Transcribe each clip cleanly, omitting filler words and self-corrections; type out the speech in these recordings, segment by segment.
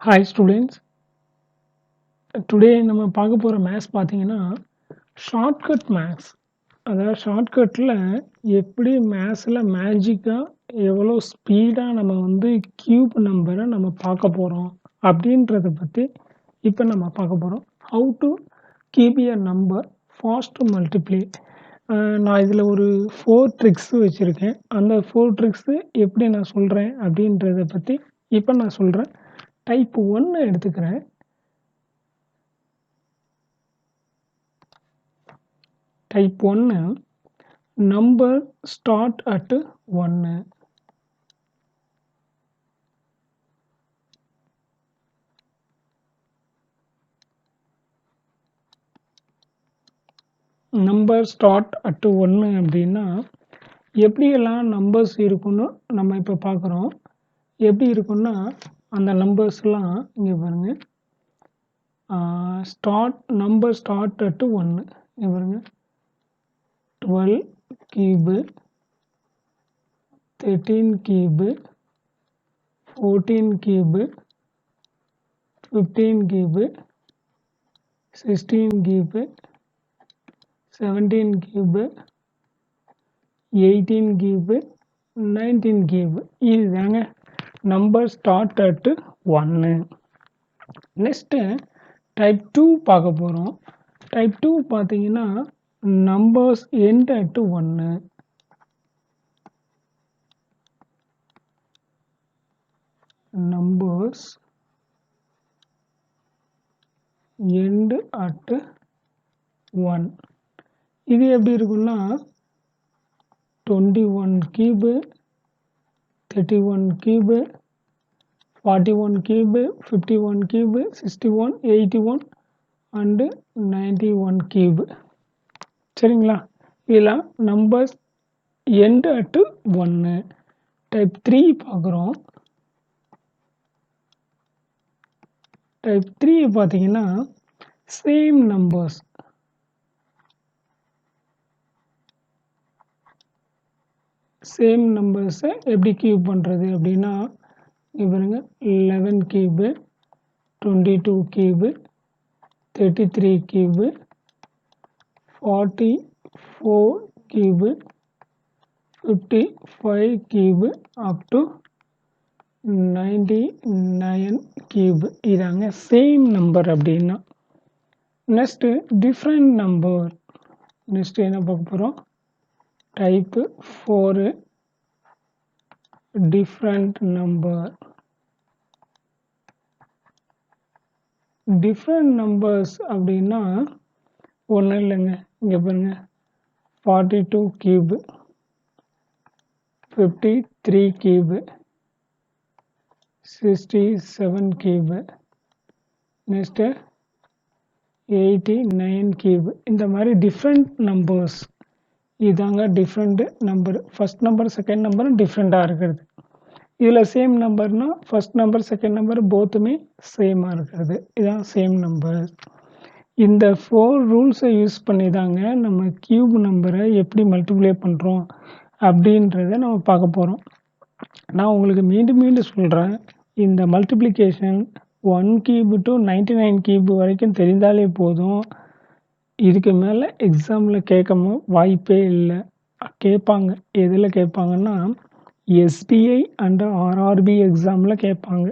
Hi students. Today நம்ம பார்க்க போகிற மேத்ஸ் பார்த்தீங்கன்னா ஷார்ட்கட் மேத்ஸ். அதாவது ஷார்ட்கட்டில் எப்படி மேத்ஸில் மேஜிக்காக எவ்வளோ ஸ்பீடாக நம்ம கியூப் நம்பரை நம்ம பார்க்க போகிறோம் அப்படின்றத பற்றி இப்போ நம்ம பார்க்க போகிறோம். How to keep a number fast multiply. நான் இதில் ஒரு 4 ட்ரிக்ஸ் வச்சுருக்கேன். அந்த 4 ட்ரிக்ஸு எப்படி நான் சொல்கிறேன் அப்படின்றத பற்றி இப்போ நான் சொல்கிறேன். டைப் 1 எடுத்துக்கிறேன். Type 1 number start at 1. Number start at 1 அப்படின்னா எப்படியெல்லாம் நம்பர்ஸ் இருக்குன்னு நம்ம இப்போ பார்க்குறோம். எப்படி இருக்குன்னா அந்த நம்பர்ஸ்லாம் இங்கே பாருங்கள். நம்பர் ஸ்டார்ட் அட் 1 இங்கே பாருங்கள். 12 cube, 13 cube, 14 cube, 15 cube, 16 cube, 17 cube, 18 cube, 19 cube. இதுதாங்க number start at 1. Next type 2 பார்க்க போகிறோம். டைப் 2 பார்த்தீங்கன்னா numbers end at 1. Numbers end at 1. இது எப்படி இருக்குன்னா 21 cube, 31 cube, 41 cube, 51 cube, 61, 81 and 91 cube. சரிங்களா? இதெல்லாம் நம்பர்ஸ் எண்ட் அட் 1. டைப் 3 பார்க்குறோம். டைப் 3 பார்த்தீங்கன்னா சேம் நம்பர்ஸ். சேம் நம்பர்ஸை எப்படி கியூப் பண்ணுறது அப்படின்னா பாருங்க. 11 cube, 22 cube, 33 cube, 44 cube, 55 cube up to 99 cube. இதாங்க சேம் நம்பர் அப்படின்னா. Next different number. நெக்ஸ்ட்டு என்ன பார்க்க போகிறோம்? Type 4 different number. Different numbers அப்படின்னா ஒன்றும் இல்லைங்க. இங்கே பாருங்க. 42 cube, 53 cube, 67 cube, next 89 cube. இந்த மாதிரி டிஃப்ரெண்ட் நம்பர்ஸ். இதாங்க different number. First number second நம்பரும் டிஃப்ரெண்ட்டாக இருக்கிறது. இதில் சேம் நம்பர்னால் first number second number both சேமாக இருக்கிறது. இதான் சேம் நம்பர். இந்த 4 ரூல்ஸை யூஸ் பண்ணி தாங்க நம்ம கியூப் நம்பரை எப்படி மல்டிப்ளை பண்ணுறோம் அப்படின்றத நம்ம பார்க்க போகிறோம். நான் உங்களுக்கு மீண்டும் மீண்டும் சொல்கிறேன். இந்த மல்டிப்ளிகேஷன் 1 கியூபு டு 99 கியூபு வரைக்கும் தெரிந்தாலே போதும். இதுக்கு மேலே எக்ஸாமில் கேட்கவும் வாய்ப்பே இல்லை. கேட்பாங்க. எதில் கேட்பாங்கன்னா எஸ்பிஐ அண்டு ஆர்ஆர்பி எக்ஸாமில் கேட்பாங்க.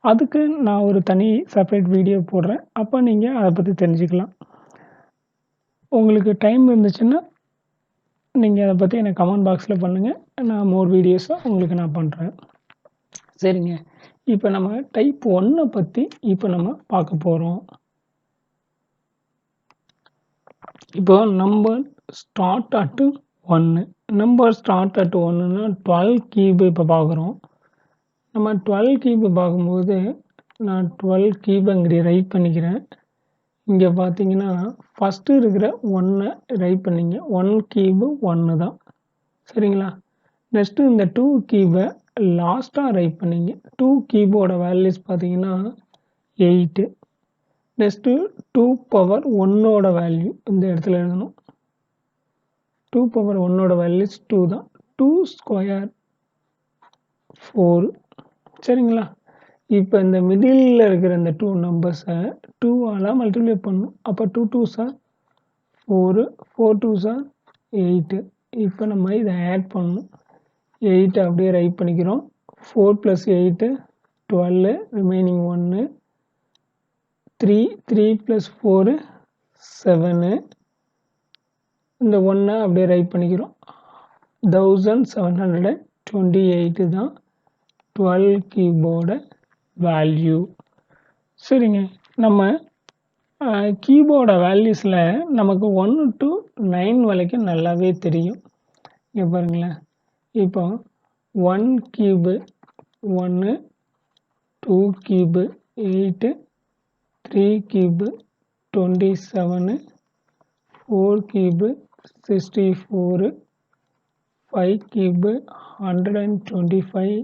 அதுக்கு நான் ஒரு தனி செப்பரேட் வீடியோ போடுறேன். அப்போ நீங்கள் அதை பற்றி தெரிஞ்சுக்கலாம். உங்களுக்கு டைம் இருந்துச்சுன்னா நீங்கள் அதை பற்றி எனக்கு கமெண்ட் பாக்ஸில் பண்ணுங்கள். நான் மோர் வீடியோஸை உங்களுக்கு நான் பண்ணுறேன். சரிங்க. இப்போ நம்ம டைப் 1 பற்றி இப்போ நம்ம பார்க்க போகிறோம். இப்போ number start at 1. Number start at 1ன்னா 12 கியூபு இப்போ பார்க்குறோம். நம்ம 12 கியூபு பார்க்கும்போது நான் 12 கியூபை இங்கே ரைட் பண்ணிக்கிறேன். இங்கே பார்த்தீங்கன்னா ஃபஸ்ட்டு இருக்கிற 1 ரைட் பண்ணிங்க. 1 கியூபு 1 தான். சரிங்களா? நெக்ஸ்ட்டு இந்த 2 கியூபை லாஸ்ட்டாக ரைட் பண்ணிங்க. 2 கியூபோட வேல்யூஸ் பார்த்தீங்கன்னா 8. நெக்ஸ்ட்டு 2 பவர் 1ஓட வேல்யூ இந்த இடத்துல எழுதணும். 2 பவர் 1ஓட வேல்யூஸ் 2 தான். 2 ஸ்கொயர் 4. சரிங்களா? இப்போ இந்த மிடில்ல இருக்கிற இந்த 2 நம்பர்ஸை 2 ஆல் மல்டிப்ளை பண்ணணும். அப்போ 2 2s are 4, 4 2s are 8. இப்போ நம்ம இதை ஆட் பண்ணணும். 8 அப்படியே ரைட் பண்ணிக்கிறோம். 4 + 8 12, ரிமைனிங் 1, 3 3 + 4 7, இந்த 1 அப்படியே ரைட் பண்ணிக்கிறோம். 1728 தான் 12 கியூபோட வேல்யூ. சரிங்க, நம்ம கீபோர்ட வேல்யூஸில் நமக்கு 1 to 9 வரைக்கும் நல்லாவே தெரியும். இங்கே பாருங்களேன், இப்போ 1 cube 1, 2 cube 8, 3 cube 27, 4 cube 64, 5 cube 125,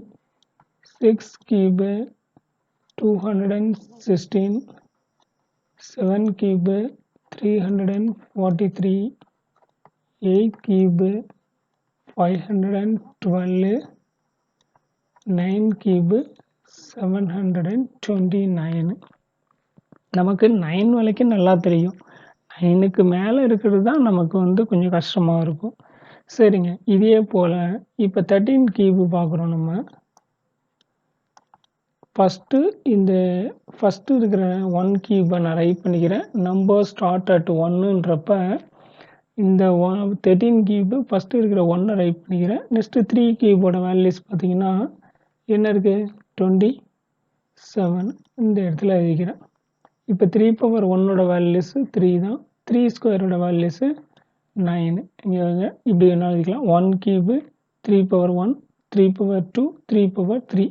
6 cube 216, 7 cube 343, 8 cube 512, 9 cube 729. நமக்கு 9 வரைக்கும் நல்லா தெரியும். 9க்கு மேலே இருக்கிறது தான் நமக்கு கொஞ்சம் கஷ்டமாக இருக்கும். சரிங்க, இதே போல் இப்போ 13 கியூபு பார்க்குறோம். நம்ம ஃபஸ்ட்டு இருக்கிற 1 கியூபை நான் ரைட் பண்ணிக்கிறேன். நம்பர் ஸ்டார்ட் அட் 1ன்றப்ப இந்த 13 கியூபு ஃபஸ்ட்டு இருக்கிற 1 ரைட் பண்ணிக்கிறேன். நெக்ஸ்ட்டு 3 கியூபோட வேல்யூஸ் பார்த்தீங்கன்னா என்ன இருக்குது, 27 இந்த இடத்துல எழுதிக்கிறேன். இப்போ 3/1 வேல்யூஸு 3 தான். 3 ஸ்கொயரோட வேல்யூஸு 9. இங்கே இப்படி என்ன எழுதிக்கலாம், 1 கியூபு 3/1, 3/2, 3/3.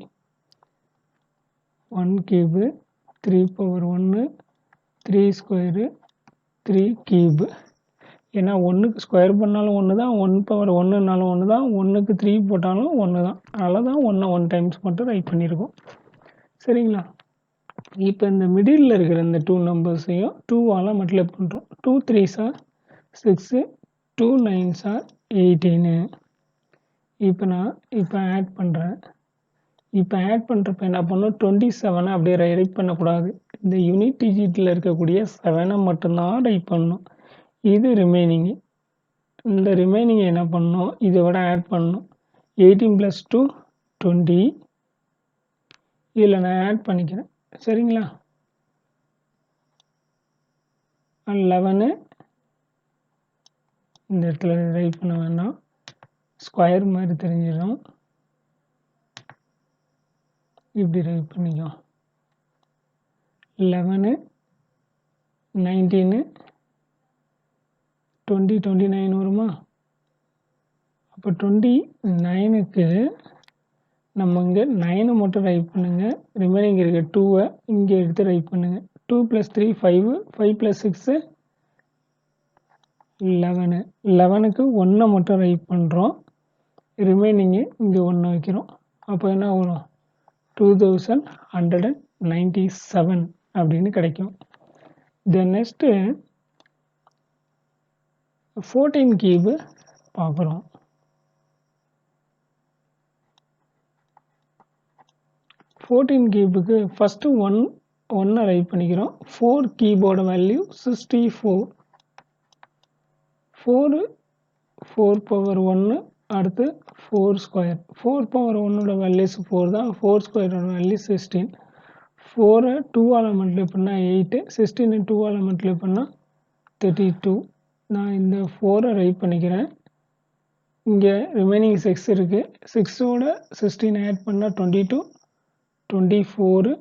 1 cube 3/1, 3 square 3 cube. ஏன்னா 1க்கு ஸ்கொயர் பண்ணாலும் 1 தான், 1/1னாலும் 1 தான், 1க்கு 3 போட்டாலும் 1 தான். அதனால தான் 1 டைம்ஸ் மட்டும் ரைட் பண்ணியிருக்கோம். சரிங்களா, இப்போ இந்த மிடில் இருக்கிற இந்த 2 நம்பர்ஸையும் 2 ஆல் மல்டிப்ளை பண்ணுறோம். 2 3s are 6, 2 9s are 18. இப்போ ஆட் பண்ணுறேன். இப்போ ஆட் பண்ணுறப்ப என்ன பண்ணணும், 27 அப்படியே ரைட் பண்ணக்கூடாது. இந்த யூனிட் டிஜிட்டில் இருக்கக்கூடிய 7 மட்டும்தான் ரைட் பண்ணணும். இது ரிமைனிங்கு. இந்த ரிமைனிங்கை என்ன பண்ணணும், இதோட ஆட் பண்ணணும். 18 + 2 20. இதில் நான் ஆட் பண்ணிக்கிறேன். சரிங்களா, 11 இந்த இடத்துல ரைட் பண்ண வேண்டாம், ஸ்கொயர் மாதிரி தெரிஞ்சிடும். இப்படி ரைட் பண்ணிக்கோ. 11 19 20 29 வருமா? அப்போ 29க்கு நம்ம இங்கே 9 மட்டும் ரைட் பண்ணுங்கள். ரிமைனிங் இருக்க 2-ஐ இங்கே எடுத்து ரைட் பண்ணுங்கள். 2 + 3 5, 5 + 6 11. 11க்கு 1 மட்டும் ரைட் பண்ணுறோம். ரிமைனிங்கு இங்கே 1 வைக்கிறோம். அப்போ என்ன வரும், 2197 அப்படின்னு கிடைக்கும். தென் நெக்ஸ்ட்டு 14 கியூபு பார்க்குறோம். 14 கியூபுக்கு ஃபஸ்ட்டு 1 ரைட் பண்ணிக்கிறோம். 4 கியூபோட வேல்யூ 64. 4/1 அடுத்து 4 ஸ்கொயர். 4/1 வேல்யூஸ் 4 தான். 4 ஸ்கொயரோட வேல்யூ 16. 4 2 ஆல் மல்டிப்ளை பண்ணால் 8, 16 2 ஆல் மல்டிப்ளை பண்ணால் 32. நான் இந்த 4 ரைட் பண்ணிக்கிறேன். இங்கே ரிமைனிங் 6 இருக்குது. 6ஓட 16 ஆட் பண்ணால் 22, 24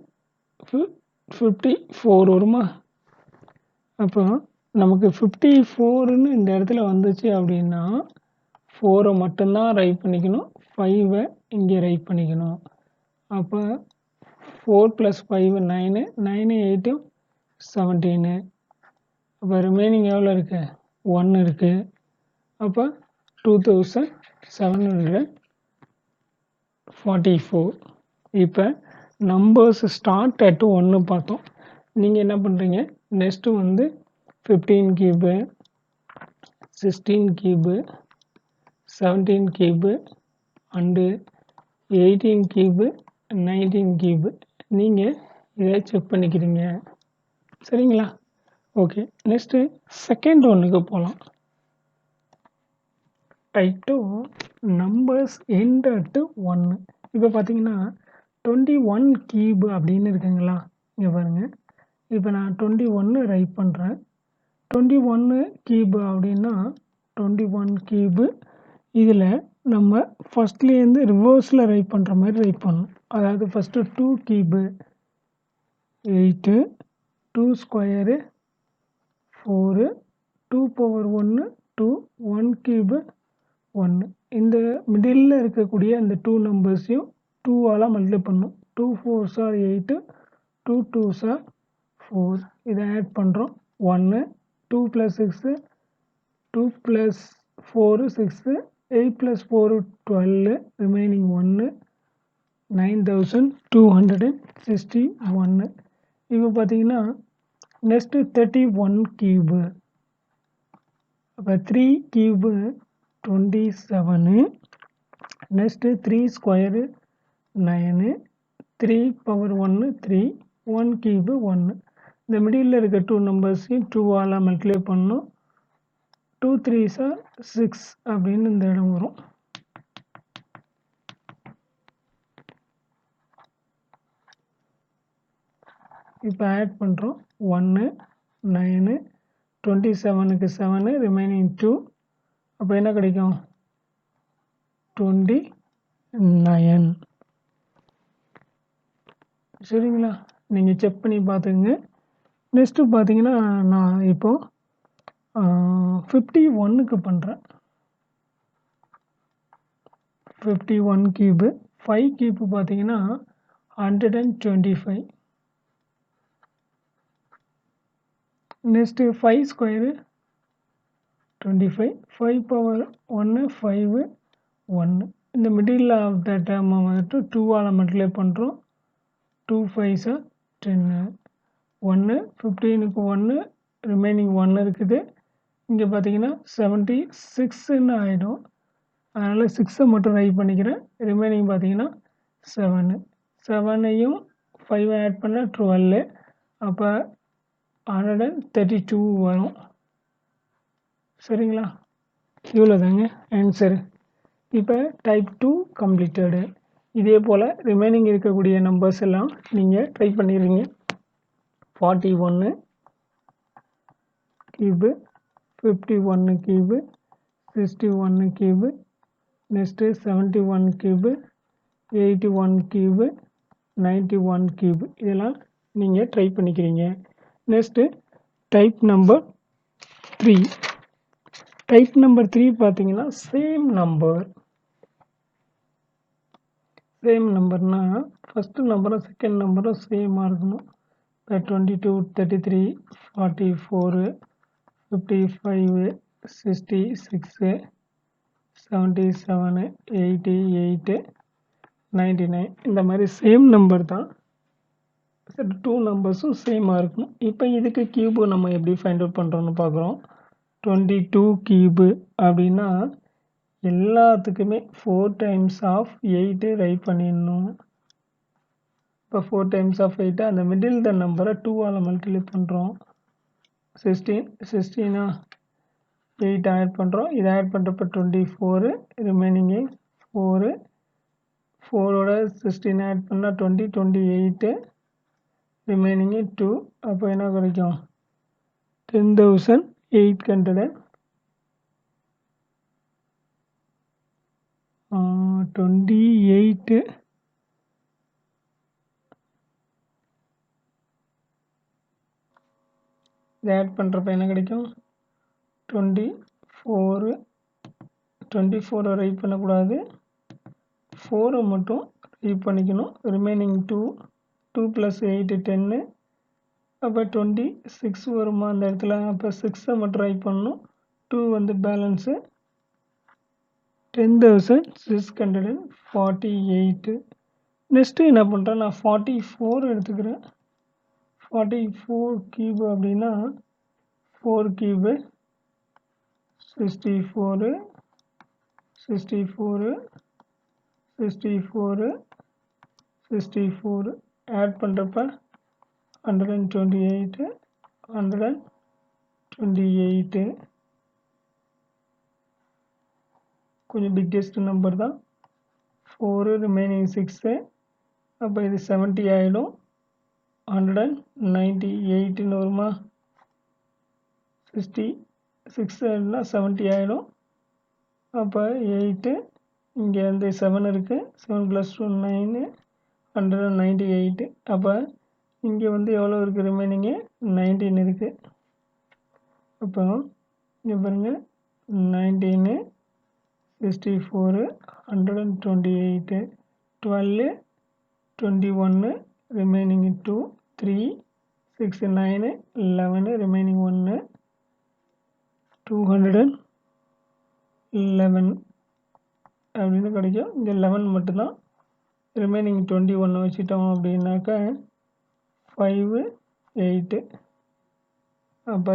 54 வருமா? அப்போ நமக்கு 54ன்னு இந்த இடத்துல வந்துச்சு அப்படின்னா 4 மட்டும்தான் ரைட் பண்ணிக்கணும். 5 இங்கே ரைட் பண்ணிக்கணும். அப்போ 4 + 5 9, 9 8 17. அப்போ ரிமைனிங் எவ்வளோ இருக்குது, 1 இருக்குது. அப்போ 2744. இப்போ நம்பர்ஸ் ஸ்டார்ட் அட் 1 பார்த்தோம். நீங்கள் என்ன பண்ணுறீங்க, next 15 cube 16 cube 17 cube and 18 cube 19 cube நீங்கள் இதை செக் பண்ணிக்கிறீங்க. சரிங்களா? ஓகே. நெக்ஸ்ட்டு செகண்ட் ஒன்றுக்கு போகலாம். Type 2 numbers end at 1. இப்போ பார்த்தீங்கன்னா 21 கியூப் அப்படின்னு இருக்குங்களா? இங்கே பாருங்கள். இப்போ நான் 21 ரைட் பண்ணுறேன். 21 கியூப் அப்படின்னா 21 கியூபு. இதில் நம்ம ஃபஸ்ட்லேருந்து ரிவர்ஸில் ரைட் பண்ணுற மாதிரி ரைட் பண்ணணும். அதாவது first 2 cube 8, 2 square 4, 2 power 1 2, 1 cube 1. இந்த மிடில் இருக்கக்கூடிய அந்த 2 நம்பர்ஸையும் 2ஆல் மல்டிப்ளை பண்ணணும். 2 4s are 8, 2 2s are 4. இதை ஆட் பண்ணுறோம். 1, 2 + 6, 2 + 4 6, 8 + 4 12, ரிமைனிங் 1, 9261. இப்போ பார்த்தீங்கன்னா நெக்ஸ்ட்டு 31 கியூபு. அப்போ 3 cube 27. Next 3 square 9, 3 power 1 3, 1 cube 1. இந்த மிடில் இருக்க 2 நம்பர்ஸையும் 2ஆல் மல்டிப்ளை பண்ணணும். 2 3s are 6 அப்படின்னு இந்த இடம் வரும். இப்போ ஆட் பண்ணுறோம். 1 9, 27க்கு 7, ரிமைனிங் 2. அப்போ என்ன கிடைக்கும்? 29. சரிங்களா? நீங்கள் செக் பண்ணி பார்த்துங்க. நெக்ஸ்ட்டு பார்த்தீங்கன்னா நான் இப்போது 51க்கு பண்ணுறேன். 51 கியூபு 5 கியூபு பார்த்தீங்கன்னா 125. Next 5 square 25, 5 power 1 5 1. இந்த மிடில் ஆஃப் த டேர்மை வந்துட்டு 2ஆல் மல்டிப்ளை பண்ணுறோம். 2 5s are 10. 1 15க்கு 1, ரிமைனிங் 1 இருக்குது. இங்கே பார்த்தீங்கன்னா 76ன்னு ஆகிடும். அதனால் 6ஐ மட்டும் ரைட் பண்ணிக்கிறேன். ரிமைனிங் பார்த்தீங்கன்னா 7. 7ஐயும் 5 ஆட் பண்ணால் 12. அப்போ 132 வரும். சரிங்களா? இவ்வளோ தாங்க ஆன்சரு. இப்போ டைப் 2 கம்ப்ளீட்டடு. இதே போல் ரிமைனிங் இருக்கக்கூடிய நம்பர்ஸ் எல்லாம் நீங்கள் ட்ரை பண்ணிடுறீங்க. 41 cube 51 cube 61 cube next 71 cube 81 cube 91 cube இதெல்லாம் நீங்கள் ட்ரை பண்ணிக்கிறீங்க. Next type number 3. Type number 3 பார்த்தீங்கன்னா சேம் நம்பர்னால் ஃபஸ்ட்டு நம்பரும் செகண்ட் நம்பரும் சேமாக இருக்கணும். இப்போ 22 33 44 55 66 77 88 99 இந்த மாதிரி சேம் நம்பர் தான். 2 நம்பர்ஸும் சேமாக இருக்கும். இப்போ இதுக்கு கியூபு நம்ம எப்படி ஃபைண்ட் அவுட் பண்ணுறோன்னு பார்க்குறோம். 22 கியூபு அப்படின்னா எல்லாத்துக்குமே 4 டைம்ஸ் ஆஃப் 8 ரைட் பண்ணிடணும். இப்போ 4 டைம்ஸ் ஆஃப் 8 அந்த மிடில் த நம்பரை 2ஆல் மல்டிப்ளை பண்ணுறோம். 16 8 ஆட் பண்ணுறோம். இதை ஆட் பண்ணுறப்ப 24, ரிமைனிங்கு 4, 4ஓட 16 ஆட் பண்ணால் 20, 28, ரிமைனிங்கு 2. அப்போ என்ன கிடைக்கும்? 10,800. 28 இதை ஆட் பண்ணுறப்ப என்ன கிடைக்கும்? 24 ரைட் பண்ணக்கூடாது. 4 மட்டும் ரைட் பண்ணிக்கணும். ரிமைனிங் 2 + 8 10. அப்போ 26 வருமா அந்த இடத்துல? அப்போ 6ஐ மட்டும் ரைட் பண்ணணும். 2 வந்து பேலன்ஸு 10,648. நெக்ஸ்ட்டு என்ன பண்ணுறேன்? நான் 44 எடுத்துக்கிறேன். 44 கியூபு அப்படின்னா 4 கியூபு 64 64 64 64 ஆட் பண்ணுறப்ப 128 128 கொஞ்சம் பிக்கெஸ்ட் நம்பர் தான். 4 ரிமைனிங் 6 அப்போ இது 70 ஆகிடும். 198ன்னு வருமா? 66ன்னா 70 ஆகிடும். அப்போ 8 இங்கே வந்து 7 இருக்குது. 7 + 2 9 198. அப்போ இங்கே வந்து எவ்வளோ இருக்குது ரிமைனிங்கு? 19 இருக்குது. அப்போ இங்கே பாருங்கள் 19 64 128 12 21 ரிமைனிங் 2 3 6 9 11 ரிமைனிங் 1 211 அப்படின்னு கிடைக்கும். இங்கே 11 மட்டும்தான். ரிமைனிங் 21 வச்சுட்டோம் அப்படின்னாக்கா 5 8 அப்போ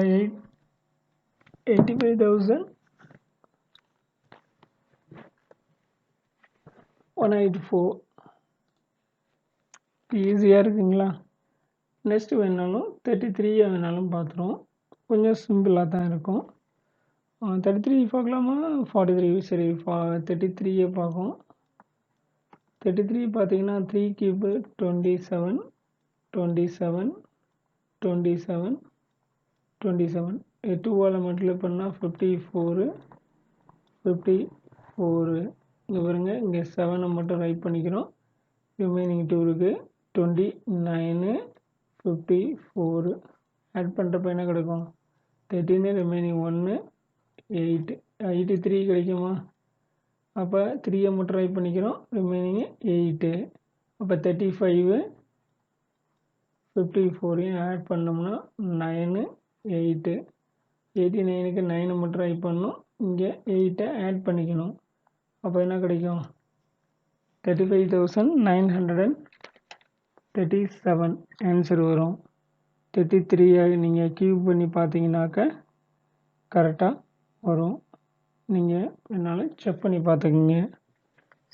85,184 ஈஸியாக இருக்குங்களா? நெக்ஸ்ட் வேணாலும் 33 வேணாலும் பார்த்துருவோம். கொஞ்சம் சிம்பிளாக தான் இருக்கும். 33 பார்க்கலாமா? 43 சரி 33 பார்ப்போம். 33 பார்த்தீங்கன்னா 3 cube 27 27 27 27 2ஆல் மல்டிப்ளை பண்ணால் 54 54. இங்கே பாருங்க, இங்கே 7 மட்டும் ரைட் பண்ணிக்கிறோம். ரிமைனிங் 2 இருக்குது. 29 54 ஆட் பண்ணுறப்ப என்ன கிடைக்கும்? 13 ரிமைனிங் 1 8 83 கிடைக்குமா? அப்போ 3 மட்டும் ரைட் பண்ணிக்கிறோம். ரிமைனிங் 8. அப்போ 35 54 ஆட் பண்ணோம்னா 9 8 89க்கு 9 மட்டும் ரைட் பண்ணணும். இங்கே 8 ஆட் பண்ணிக்கணும். அப்போ என்ன கிடைக்கும்? 35,937 ஆன்சர் வரும். 33 நீங்கள் கியூப் பண்ணி பார்த்தீங்கன்னாக்க கரெக்டாக வரும். நீங்கள் வேணாலும் செக் பண்ணி பார்த்துக்குங்க.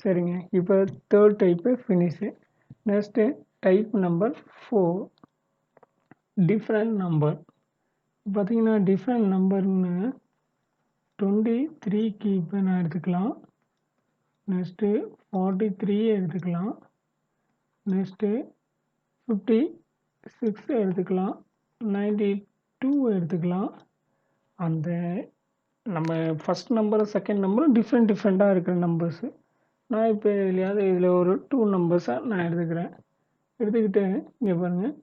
சரிங்க, இப்போ third type finish. Next type number 4 different number. பார்த்தீங்கன்னா டிஃப்ரெண்ட் நம்பர்னு 23 கியூப் நான் எடுத்துக்கலாம். நெக்ஸ்ட்டு 43 எடுத்துக்கலாம். நெக்ஸ்ட்டு 56 எடுத்துக்கலாம். 92 எடுத்துக்கலாம். அந்த நம்ம ஃபஸ்ட் நம்பர் செகண்ட் நம்பரும் டிஃப்ரெண்ட்டாக இருக்கிற நம்பர்ஸு. நான் இப்போ இதில் ஒரு 2 நம்பர்ஸாக நான் எடுத்துக்கிறேன். எடுத்துக்கிட்டு இங்கே பாருங்கள்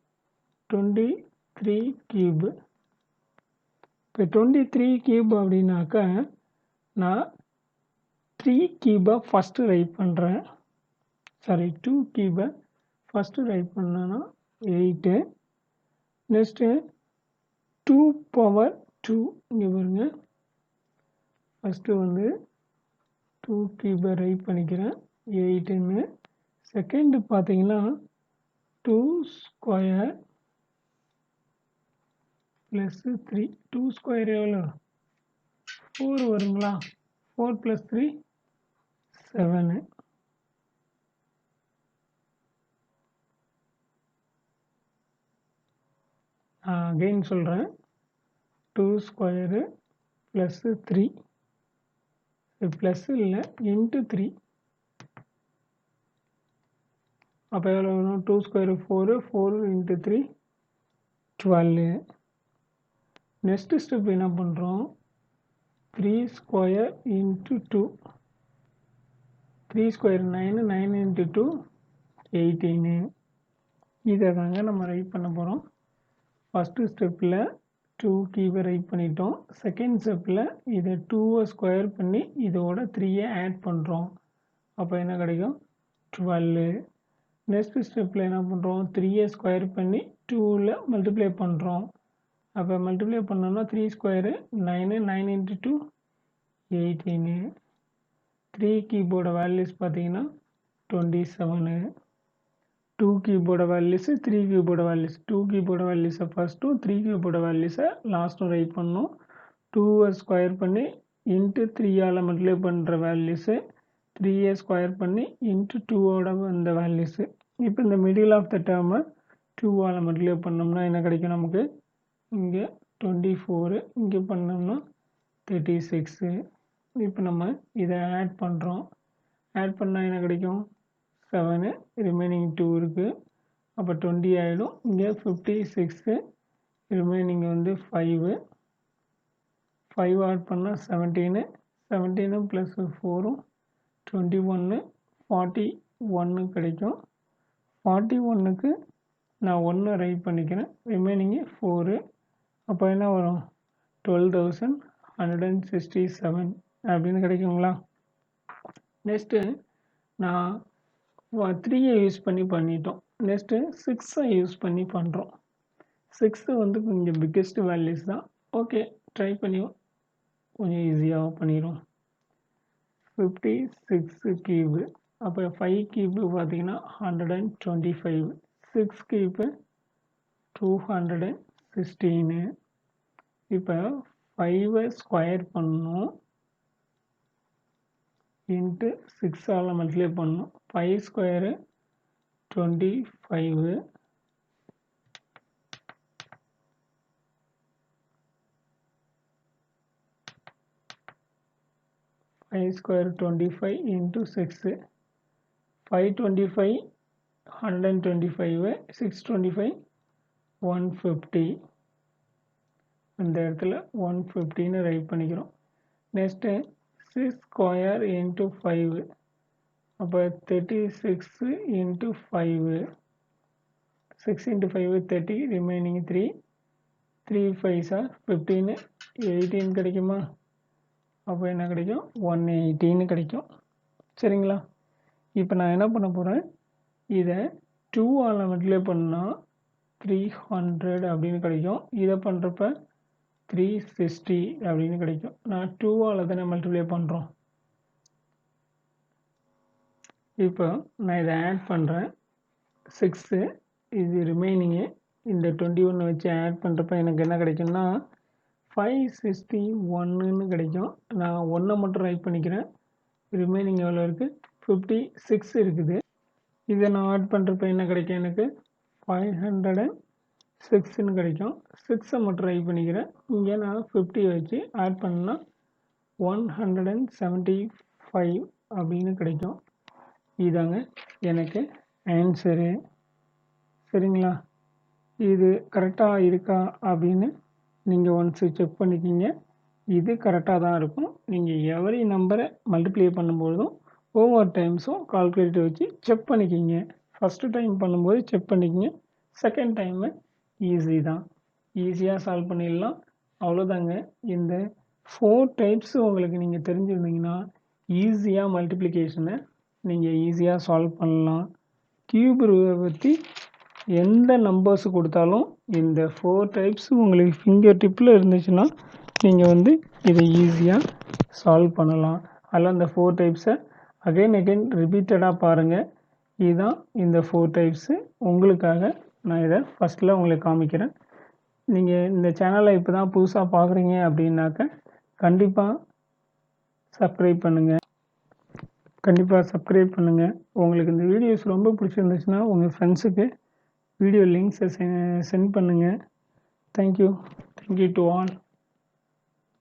23 கியூபு. இப்போ 23 கியூப் அப்படின்னாக்கா நான் 3 கியூபை ஃபஸ்ட்டு ரைட் பண்ணுறேன். 2 கியூபை ஃபஸ்ட்டு ரைட் பண்ணேன்னா 8. நெக்ஸ்ட்டு 2 power 2 இங்கே பாருங்கள். ஃபஸ்ட்டு வந்து 2 கியூபை ரைட் பண்ணிக்கிறேன் 8ன்னு. செகண்டு பார்த்தீங்கன்னா 2 ஸ்கொயர் ப்ளஸ் 3. 2 ஸ்கொயர் எவ்வளோ? 4 வருங்களா? 4 + 3 7. அகெயின் சொல்கிறேன். 2 ஸ்கொயரு ப்ளஸ் 3 ப்ளஸ் இல்லை இன்ட்டு 3. அப்போ எவ்வளோ வரும்? 2 ஸ்கொயரு 4 4 × 3 12. நெக்ஸ்ட்டு ஸ்டெப் என்ன பண்ணுறோம்? 3 ஸ்கொயர் × 2. 3 ஸ்கொயர் 9 9 × 2 18. இதை தாங்க நம்ம ரைட் பண்ண போகிறோம். ஃபஸ்ட்டு ஸ்டெப்பில் 2 கியூபை ரைட் பண்ணிட்டோம். செகண்ட் ஸ்டெப்பில் இதை 2வை ஸ்கொயர் பண்ணி இதோட 3யை ஆட் பண்ணுறோம். அப்போ என்ன கிடைக்கும்? 12. நெக்ஸ்ட் ஸ்டெப்பில் என்ன பண்ணுறோம்? 3யை ஸ்கொயர் பண்ணி 2ல் மல்டிப்ளை பண்ணுறோம். அப்போ மல்டிப்ளை பண்ணோம்னா 3 ஸ்கொயரு 9 9 × 2 18. 3 கியூபோட வேல்யூஸ் பார்த்தீங்கன்னா 27. 2 கியூபோட வேல்யூஸு 3 கியூபோட வேல்யூஸ். 2 கியூபோட வேல்யூஸை ஃபஸ்ட்டும் 3 கியூபோட வேல்யூஸை லாஸ்ட்டும் ரைட் பண்ணணும். 2வை ஸ்கொயர் பண்ணி இன்ட்டு 3ஆல் மல்டிப்ளை பண்ணுற வேல்யூஸு, 3யை ஸ்கொயர் பண்ணி இன்ட்டு 2ஓட வந்த வேல்யூஸு. இப்போ இந்த மிடில் ஆஃப் த டேர்மை 2ஆல் மல்டிப்ளை பண்ணோம்னா என்ன கிடைக்கும் நமக்கு? இங்கே 24, இங்கே பண்ணோம்னா 36. இப்போ நம்ம இதை ஆட் பண்ணுறோம். ஆட் பண்ணால் என்ன கிடைக்கும்? 7, ரிமைனிங் 2 இருக்குது. அப்போ 20 ஆகிடும். இங்கே 56, ரிமைனிங் வந்து 5. 5 ஆட் பண்ணால் 17, 17 ப்ளஸ் 4 21, 41 கிடைக்கும். 41க்கு நான் 1 ரைட் பண்ணிக்கிறேன், ரிமைனிங்கு 4. அப்போ என்ன வரும்? 12,167 அப்படின்னு கிடைக்குங்களா? நெக்ஸ்ட்டு நான் 3ஐ யூஸ் பண்ணி பண்ணிட்டோம். நெக்ஸ்ட்டு 6ஐ யூஸ் பண்ணி பண்ணுறோம். 6 வந்து கொஞ்சம் பிக்கெஸ்ட் வேல்யூஸ் தான். ஓகே, ட்ரை பண்ணி கொஞ்சம் ஈஸியாக பண்ணிடுவோம். 56 கியூபு, அப்போ 5 கியூபு பார்த்தீங்கன்னா 125, 6 கியூபு 216. இப்போ 5ஐ ஸ்கொயர் பண்ணணும், இன்ட்டு 6ஆல் மல்டிப்ளை பண்ணணும். 5 ஸ்கொயரு 25, 5 ஸ்கொயர் 25 இன்ட்டு 6. 525 125, 625 150. இந்த இடத்துல 150ன்னு ரைட் பண்ணிக்கிறோம். நெக்ஸ்ட்டு 6 ஸ்கொயர் இன்ட்டு 5, அப்போ 36 into 5. 6 into 5 30, remaining 3. 3 5s are 15, 18 கிடைக்குமா? அப்போ என்ன கிடைக்கும்? 180ன்னு கிடைக்கும். சரிங்களா? இப்போ நான் என்ன பண்ண போகிறேன், இதை 2ஆல் மல்டிப்ளை பண்ணால் 300 அப்படின்னு கிடைக்கும். இதை பண்ணுறப்ப 360 அப்படின்னு கிடைக்கும். நான் 2ஆல் தானே மல்டிப்ளை பண்ணுறோம். இப்போ நான் இதை ஆட் பண்ணுறேன். 6 இது ரிமைனிங்கு, இந்த 21 வச்சு ஆட் பண்ணுறப்ப எனக்கு என்ன கிடைக்கும்னா 561ன்னு கிடைக்கும். நான் 1 மட்டும் ரைட் பண்ணிக்கிறேன், ரிமைனிங் எவ்வளோ இருக்குது? 56 இருக்குது. இதை நான் ஆட் பண்ணுறப்ப என்ன கிடைக்கும்? எனக்கு 506ன்னு கிடைக்கும். 6ஐ மட்டும் ரைட் பண்ணிக்கிறேன். இங்கே நான் 50 வச்சு ஆட் பண்ணால் 175 அப்படின்னு கிடைக்கும். இதாங்க எனக்கு ஆன்சரு. சரிங்களா? இது கரெக்டாக இருக்கா அப்படின்னு நீங்கள் ஒன்ஸு செக் பண்ணிக்கிங்க. இது கரெக்டாக தான் இருக்கும். நீங்கள் எவரி நம்பரை மல்டிப்ளை பண்ணும்பொழுதும் ஒவ்வொரு டைம்ஸும் கால்குலேட்டர் வச்சு செக் பண்ணிக்கிங்க. ஃபஸ்ட்டு டைம் பண்ணும்போது செக் பண்ணிக்கிங்க, செகண்ட் டைமு ஈஸி தான், ஈஸியாக சால்வ் பண்ணிடலாம். அவ்வளோதாங்க. இந்த 4 டைப்ஸு உங்களுக்கு நீங்கள் தெரிஞ்சுருந்தீங்கன்னா ஈஸியாக மல்டிப்ளிகேஷனை நீங்கள் ஈஸியாக சால்வ் பண்ணலாம். கியூப் பற்றி எந்த நம்பர்ஸ் கொடுத்தாலும் இந்த 4 டைப்ஸ் உங்களுக்கு ஃபிங்கர் டிப்பில் இருந்துச்சுன்னா நீங்கள் வந்து இதை ஈஸியாக சால்வ் பண்ணலாம். அதில் அந்த 4 டைப்ஸை அகைன் ரிப்பீட்டடாக பாருங்கள். இதுதான் இந்த 4 டைப்ஸு. உங்களுக்காக நான் இதை ஃபஸ்ட்டில் உங்களுக்கு காமிக்கிறேன். நீங்கள் இந்த சேனலை இப்போ தான் புதுசாக பார்க்குறீங்க அப்படின்னாக்க கண்டிப்பாக சப்ஸ்கிரைப் பண்ணுங்கள். உங்களுக்கு இந்த வீடியோஸ் ரொம்ப பிடிச்சிருந்துச்சுன்னா உங்கள் ஃப்ரெண்ட்ஸுக்கு வீடியோ லிங்க்ஸை சென்ட் பண்ணுங்கள். Thank you to all.